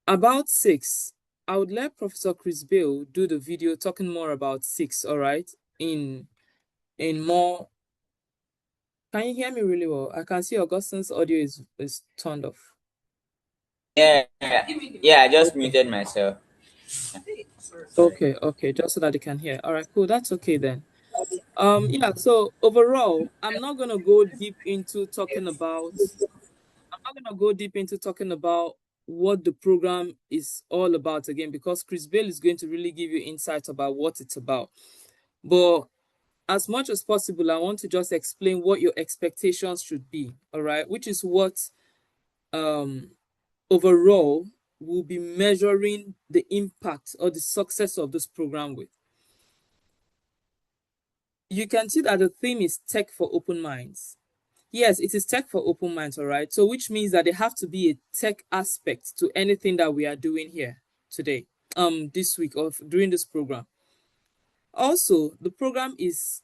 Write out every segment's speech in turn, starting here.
About SICSS, I would let Professor Chris Bale do the video talking more about SICSS, all right? In more. Can you hear me really well? I can see Augustine's audio is turned off. Yeah, I just muted myself. Okay, just so that they can hear. All right, cool. That's okay then. Yeah, so overall, I'm not gonna go deep into talking about what the program is all about again, because Chris Bale is going to really give you insight about what it's about. But as much as possible, I want to just explain what your expectations should be, all right? Which is what um overall we'll be measuring the impact or the success of this program with. You can see that the theme is tech for open minds. Yes, it is tech for open minds, all right? So which means that there have to be a tech aspect to anything that we are doing here today, this week or during this program. Also, the program is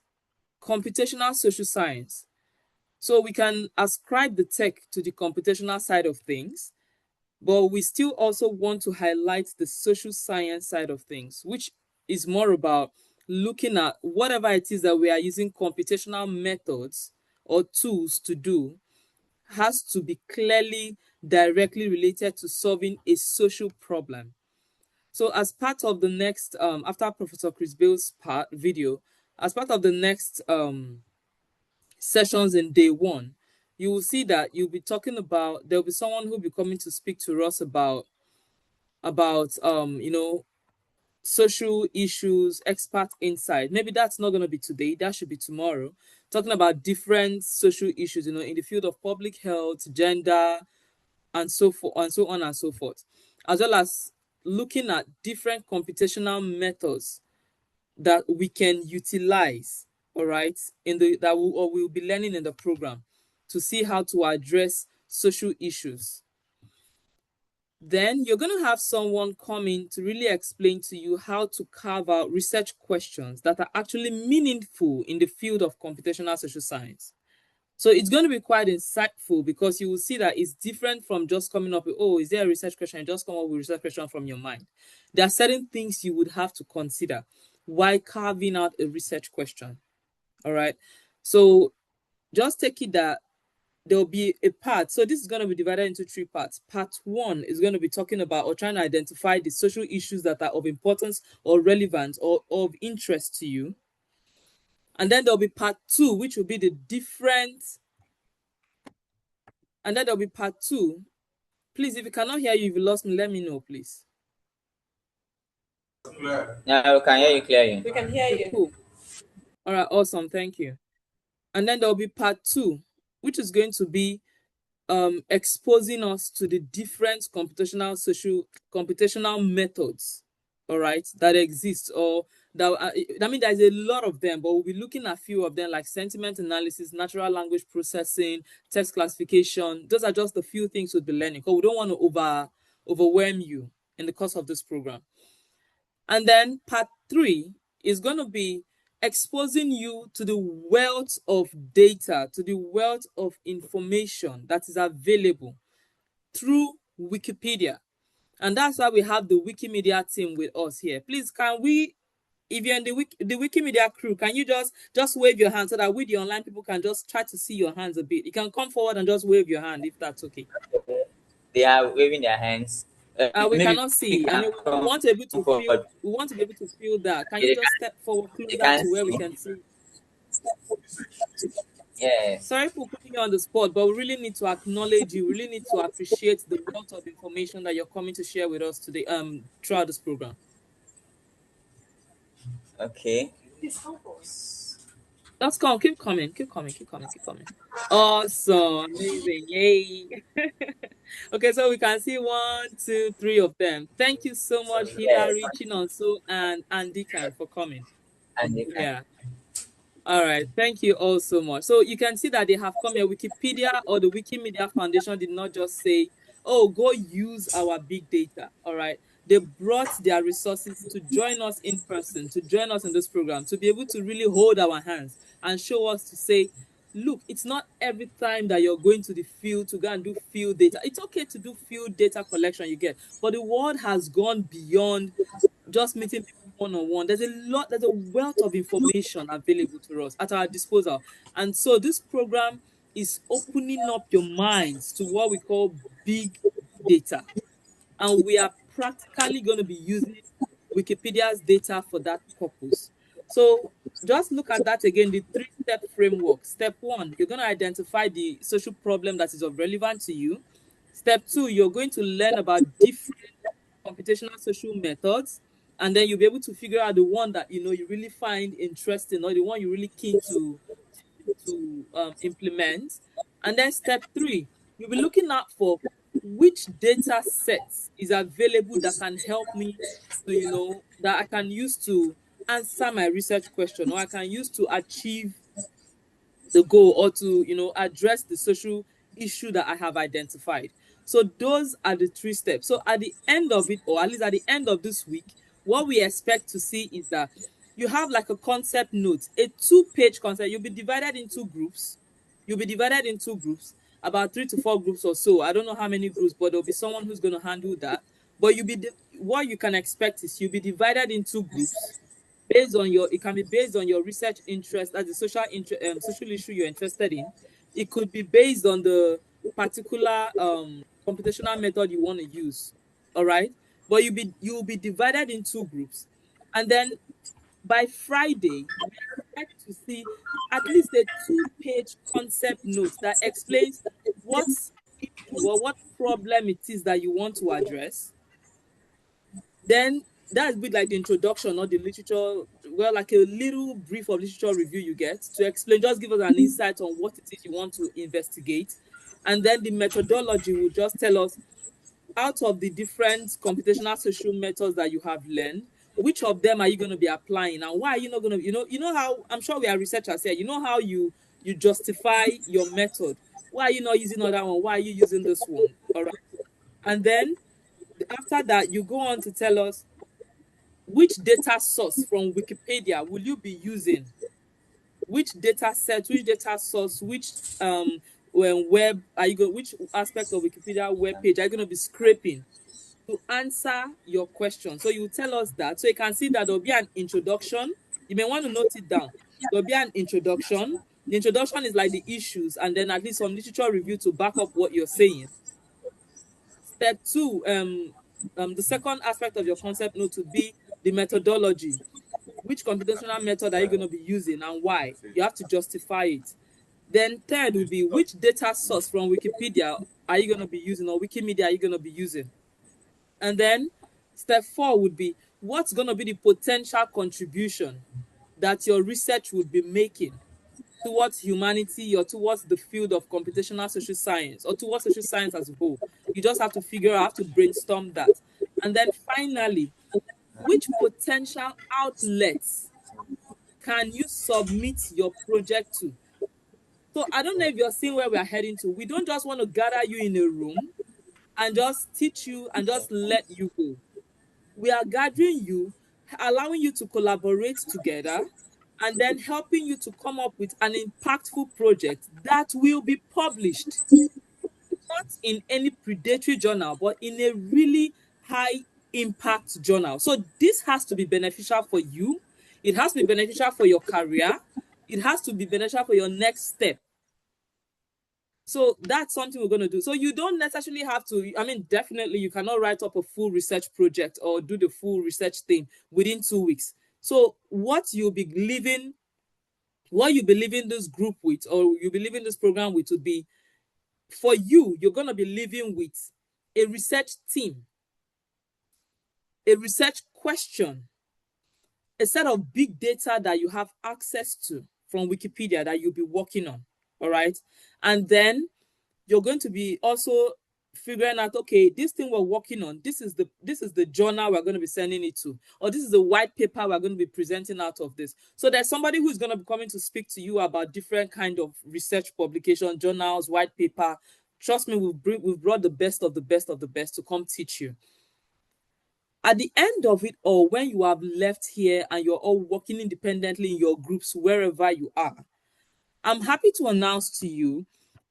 computational social science. So we can ascribe the tech to the computational side of things, but we still also want to highlight the social science side of things, which is more about looking at whatever it is that we are using computational methods or tools to do has to be clearly directly related to solving a social problem. So as part of the next, after Professor Chris Bale's video, as part of the next sessions in day one, you will see that you'll be talking about, there'll be someone who'll be coming to speak to us about social issues, expert insight. Maybe that's not going to be today, that should be tomorrow, talking about different social issues, in the field of public health, gender, and so forth, and so on and so forth, as well as looking at different computational methods that we can utilize, all right, that we'll be learning in the program to see how to address social issues. Then you're going to have someone coming to really explain to you how to carve out research questions that are actually meaningful in the field of computational social science. So it's going to be quite insightful, because you will see that it's different from just coming up with, oh, is there a research question? You just come up with a research question from your mind. There are certain things you would have to consider while carving out a research question. All right. So just take it that there'll be a part. So this is going to be divided into three parts. Part one is going to be talking about or trying to identify the social issues that are of importance or relevance or of interest to you. And then there'll be part two, which will be the different. And then there'll be part two. Please, if you cannot hear you, if you lost me, let me know, please. Yeah, we can hear you clearly. We can hear you. Cool. All right, awesome. Thank you. And then there'll be part two, which is going to be exposing us to the different computational methods, all right, that exist, or that I mean, there's a lot of them, but we'll be looking at a few of them, like sentiment analysis, natural language processing, text classification. Those are just the few things we'll be learning, because we don't want to overwhelm you in the course of this program. And then part three is going to be exposing you to the wealth of data, to the wealth of information that is available through Wikipedia. And that's why we have the Wikimedia team with us here. Please, can we, if you're in the Wikimedia crew, can you just wave your hand so that we, the online people, can just try to see your hands a bit? You can come forward and just wave your hand if that's okay. They are waving their hands. We cannot see. I mean, we want to be able to feel. We want to be able to feel that. Can you just step forward closer to where we can see? Yeah. Sorry for putting you on the spot, but we really need to acknowledge you. We really need to appreciate the wealth of information that you're coming to share with us today. Throughout this program. Okay. Let's go. Keep coming. Awesome. Amazing. Yay. Okay, so we can see 1, 2, 3 of them. Thank you so much, Hilary, Chinonso, and Andikan for coming. Yeah. All right. Thank you all so much. So you can see that they have come here. Wikipedia or the Wikimedia Foundation did not just say, oh, go use our big data. All right. They brought their resources to join us in person, to join us in this program, to be able to really hold our hands and show us to say, look, it's not every time that you're going to the field to go and do field data. It's okay to do field data collection, you get, but the world has gone beyond just meeting people one on one. There's a wealth of information available to us at our disposal. And so this program is opening up your minds to what we call big data. And we are practically going to be using Wikipedia's data for that purpose. So just look at that again, the three-step framework. Step one, you're going to identify the social problem that is of relevance to you. Step two, you're going to learn about different computational social methods, and then you'll be able to figure out the one that you really find interesting, or the one you're really keen to implement. And then step three, you'll be looking out for which data sets is available that can help me to, that I can use to answer my research question, or I can use to achieve the goal, or to address the social issue that I have identified. So those are the three steps. So at the end of it, or at least at the end of this week, what we expect to see is that you have like a concept note, a 2-page concept. You'll be divided into groups. You'll be divided into groups, about 3 to 4 groups or so. I don't know how many groups, but there'll be someone who's going to handle that. But what you can expect is you'll be divided into groups based on it can be based on your research interest, as the social issue you're interested in. It could be based on the particular computational method you want to use. All right, but you'll be divided into groups, and then by Friday we expect to see at least a 2-page concept note that explains what issue or what problem it is that you want to address. Then that's bit like the introduction or the literature, well, like a little brief of literature review you get to explain, just give us an insight on what it is you want to investigate. And then the methodology will just tell us, out of the different computational social methods that you have learned, which of them are you going to be applying, and why are you not going to, how, I'm sure we are researchers here, how you justify your method. Why are you not using another one? Why are you using this one? All right. And then after that, you go on to tell us which data source from Wikipedia will you be using? Which data set, which data source, which web are you going? Which aspect of Wikipedia web page are you going to be scraping to answer your question? So you tell us that, so you can see that there'll be an introduction. You may want to note it down. There'll be an introduction. The introduction is like the issues, and then at least some literature review to back up what you're saying. Step two, the second aspect of your concept note would be the methodology. Which computational method are you going to be using and why? You have to justify it. Then third would be, which data source from Wikipedia are you going to be using, or Wikimedia are you going to be using? And then step four would be, what's going to be the potential contribution that your research would be making towards humanity, or towards the field of computational social science, or towards social science as a whole. You just have to figure out, have to brainstorm that. And then finally, which potential outlets can you submit your project to? So I don't know if you're seeing where we are heading to. We don't just want to gather you in a room and just teach you and just let you go. We are gathering you, allowing you to collaborate together, and then helping you to come up with an impactful project that will be published, not in any predatory journal, but in a really high impact journal. So this has to be beneficial for you. It has to be beneficial for your career. It has to be beneficial for your next step. So that's something we're going to do. So you don't necessarily have to, definitely you cannot write up a full research project or do the full research thing within 2 weeks. So what you'll be leaving this group with, or you'll be leaving this program with, would be, for you, you're going to be living with a research team, a research question, a set of big data that you have access to from Wikipedia that you'll be working on. All right. And then you're going to be also figuring out, okay, this thing we're working on, this is the journal we're going to be sending it to, or this is the white paper we're going to be presenting out of this. So there's somebody who's going to be coming to speak to you about different kind of research publication, journals, white paper. Trust me, we've brought the best of the best of the best to come teach you. At the end of it all, when you have left here and you're all working independently in your groups, wherever you are, I'm happy to announce to you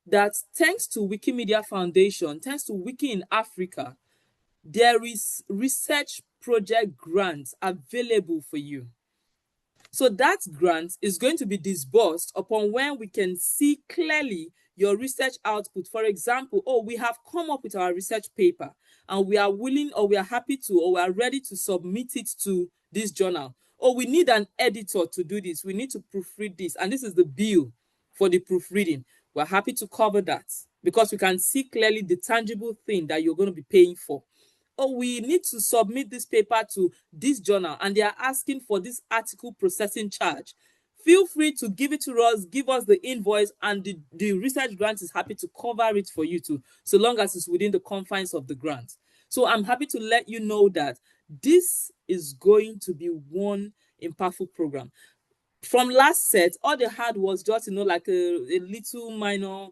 that thanks to Wikimedia Foundation, thanks to Wiki in Africa, there is research project grants available for you. So that grant is going to be disbursed upon when we can see clearly your research output. For example, oh, we have come up with our research paper and we are willing or we are happy to or we are ready to submit it to this journal. Oh, we need an editor to do this. We need to proofread this. And this is the bill for the proofreading. We're happy to cover that because we can see clearly the tangible thing that you're going to be paying for. Oh, we need to submit this paper to this journal and they are asking for this article processing charge. Feel free to give it to us, give us the invoice, and the research grant is happy to cover it for you too, so long as it's within the confines of the grant. So I'm happy to let you know that this is going to be one impactful program. From last set, all they had was just, like a little minor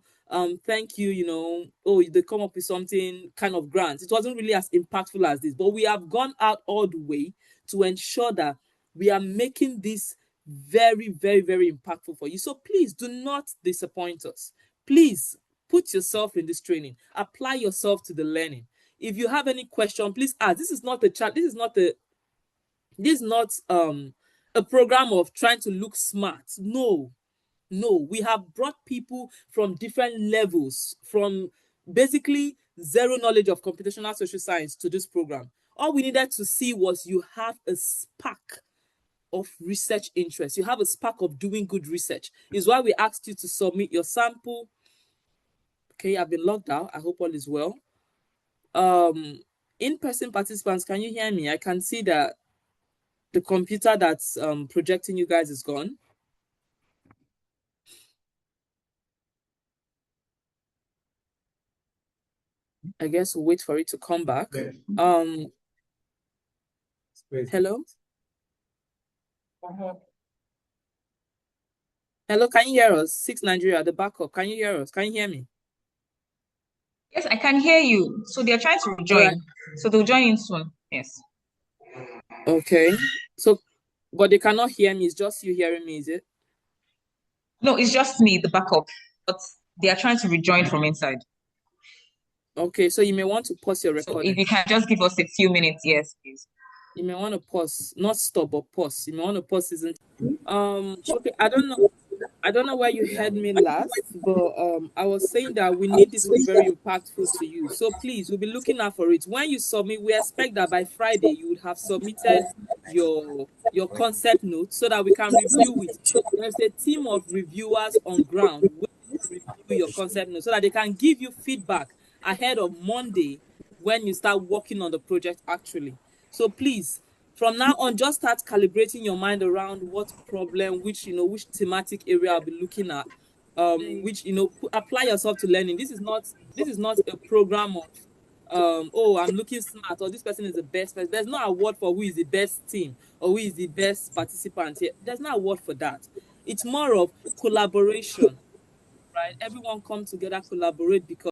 thank you, oh, they come up with something kind of grant. It wasn't really as impactful as this, but we have gone out all the way to ensure that we are making this very, very, very impactful for you. So please do not disappoint us. Please put yourself in this training, apply yourself to the learning. If you have any question, please ask. This is not a chat, this is not a program of trying to look smart. No, we have brought people from different levels, from basically zero knowledge of computational social science to this program. All we needed to see was you have a spark of research interest. You have a spark of doing good research. Is why we asked you to submit your sample. Okay, I've been logged out. I hope all is well. In-person participants, can you hear me? I can see that the computer that's projecting you guys is gone. I guess we'll wait for it to come back. Hello? Hello, can you hear us? SICSS Nigeria, the backup. Can you hear us? Can you hear me? Yes, I can hear you. So they're trying to join. Right. So they'll join in soon. Yes. Okay. So, but they cannot hear me. It's just you hearing me, is it? No, it's just me, the backup. But they are trying to rejoin from inside. Okay, so you may want to pause your recording. So if you can just give us a few minutes, yes, please. You may want to pause, not stop, but pause. You may want to pause, isn't it? Okay, I don't know where you heard me last, but I was saying that we need this to be very impactful to you. So please, we'll be looking out for it. When you submit, we expect that by Friday you would have submitted your concept note so that we can review it. There's a team of reviewers on ground waiting to review your concept note so that they can give you feedback ahead of Monday when you start working on the project actually. So please, from now on, just start calibrating your mind around what problem, which thematic area I'll be looking at, which apply yourself to learning. This is not a program of oh, I'm looking smart, or this person is the best person. There's no award for who is the best team or who is the best participant here. There's no award for that. It's more of collaboration, right? Everyone come together, collaborate, because